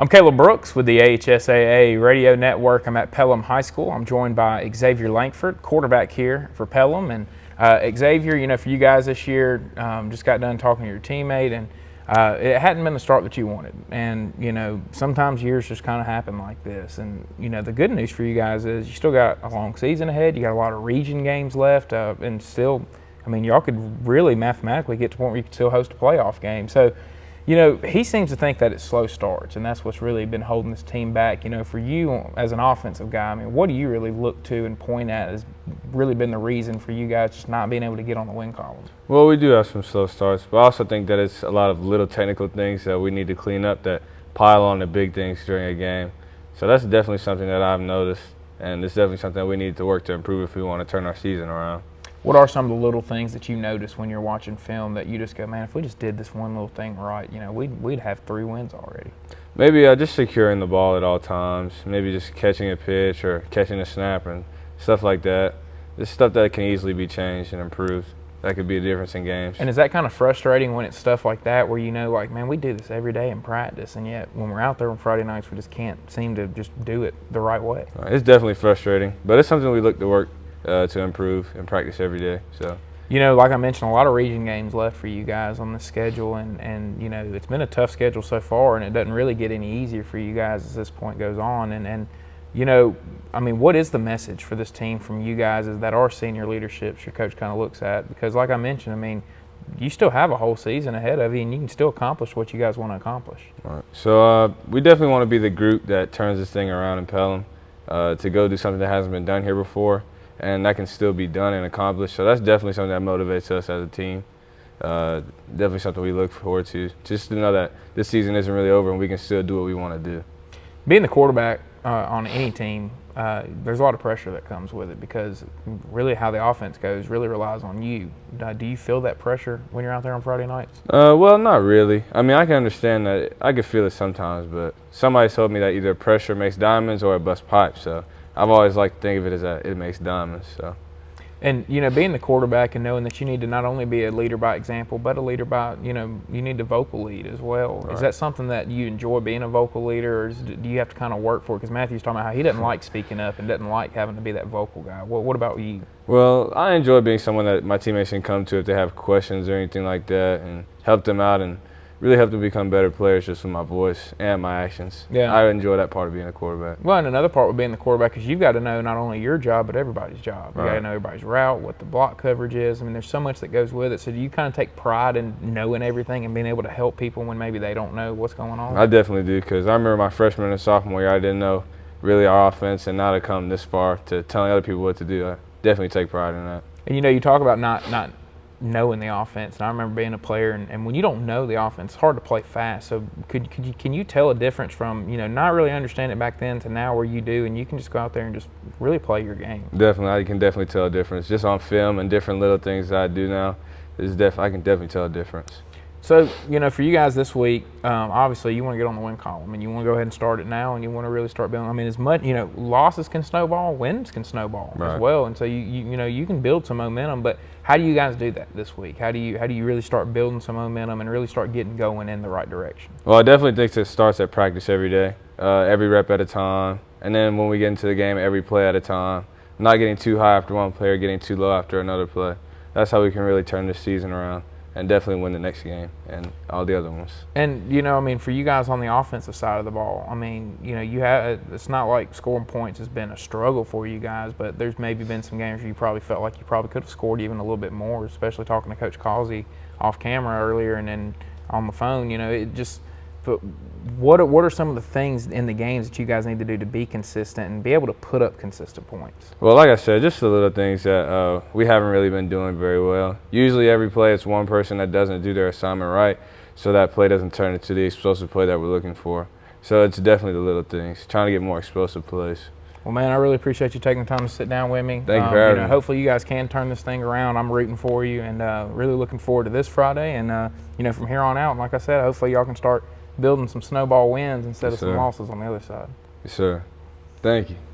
I'm Caleb Brooks with the AHSAA Radio Network. I'm at Pelham High School. I'm joined by Xavier Lankford, quarterback here for Pelham. And Xavier, for you guys this year, just got done talking to your teammate, and it hadn't been the start that you wanted. And, sometimes years just kind of happen like this. And, the good news for you guys is you still got a long season ahead. You got a lot of region games left, and still, y'all could really mathematically get to the point where you could still host a playoff game. So, he seems to think that it's slow starts, and that's what's really been holding this team back. For you as an offensive guy, what do you really look to and point at has really been the reason for you guys just not being able to get on the win column? Well, we do have some slow starts, but I also think that it's a lot of little technical things that we need to clean up that pile on the big things during a game. So that's definitely something that I've noticed, and it's definitely something that we need to work to improve if we want to turn our season around. What are some of the little things that you notice when you're watching film that you just go, man, if we just did this one little thing right, we'd have 3 wins already? Maybe just securing the ball at all times, maybe just catching a pitch or catching a snap and stuff like that. It's stuff that can easily be changed and improved. That could be a difference in games. And is that kind of frustrating when it's stuff like that where man, we do this every day in practice, and yet when we're out there on Friday nights, we just can't seem to just do it the right way? It's definitely frustrating, but it's something we look to work to improve and practice every day. So, like I mentioned, a lot of region games left for you guys on the schedule, and it's been a tough schedule so far, and it doesn't really get any easier for you guys as this point goes on. And what is the message for this team from you guys is that our senior leadership your coach kind of looks at? Because like I mentioned, you still have a whole season ahead of you, and you can still accomplish what you guys want to accomplish. All right. So we definitely want to be the group that turns this thing around in Pelham to go do something that hasn't been done here before. And that can still be done and accomplished. So that's definitely something that motivates us as a team. Definitely something we look forward to. Just to know that this season isn't really over and we can still do what we want to do. Being the quarterback on any team, there's a lot of pressure that comes with it because really how the offense goes really relies on you. Do you feel that pressure when you're out there on Friday nights? Well, not really. I can understand that. I could feel it sometimes, but somebody told me that either pressure makes diamonds or it busts pipes. So I've always liked to think of it as that it makes diamonds. So, and being the quarterback and knowing that you need to not only be a leader by example, but a leader by you need to vocal lead as well. Right. Is that something that you enjoy, being a vocal leader, or do you have to kind of work for it? Because Matthew's talking about how he doesn't like speaking up and doesn't like having to be that vocal guy. What about you? Well, I enjoy being someone that my teammates can come to if they have questions or anything like that, and help them out and really help them become better players just with my voice and my actions. Yeah, I enjoy that part of being a quarterback. Well, and another part with being the quarterback is you've got to know not only your job but everybody's job. You got to know everybody's route, what the block coverage is. There's so much that goes with it. So do you kind of take pride in knowing everything and being able to help people when maybe they don't know what's going on? I definitely do, because I remember my freshman and sophomore year, I didn't know really our offense, and now to come this far to telling other people what to do, I definitely take pride in that. And you talk about not knowing the offense, and I remember being a player, and when you don't know the offense, it's hard to play fast. So can you tell a difference from not really understanding it back then to now where you do, and you can just go out there and just really play your game? Definitely, I can definitely tell a difference just on film and different little things that I do now. I can definitely tell a difference. So, for you guys this week, obviously you want to get on the win column, and you want to go ahead and start it now, and you want to really start building. As much, losses can snowball, wins can snowball as well, and so you can build some momentum. But how do you guys do that this week? How do you really start building some momentum and really start getting going in the right direction? Well, I definitely think it starts at practice every day, every rep at a time, and then when we get into the game, every play at a time. Not getting too high after one play or getting too low after another play. That's how we can really turn this season around and definitely win the next game and all the other ones. And, for you guys on the offensive side of the ball, it's not like scoring points has been a struggle for you guys, but there's maybe been some games where you probably felt like you probably could have scored even a little bit more, especially talking to Coach Causey off camera earlier and then on the phone. But what are some of the things in the games that you guys need to do to be consistent and be able to put up consistent points? Well, like I said, just the little things that we haven't really been doing very well. Usually every play it's one person that doesn't do their assignment right, so that play doesn't turn into the explosive play that we're looking for. So it's definitely the little things, trying to get more explosive plays. Well, man, I really appreciate you taking the time to sit down with me. Thank you for having me. Hopefully you guys can turn this thing around. I'm rooting for you, and really looking forward to this Friday. And, from here on out, and like I said, hopefully y'all can start building some snowball wins instead of some losses on the other side. Yes, sir. Thank you.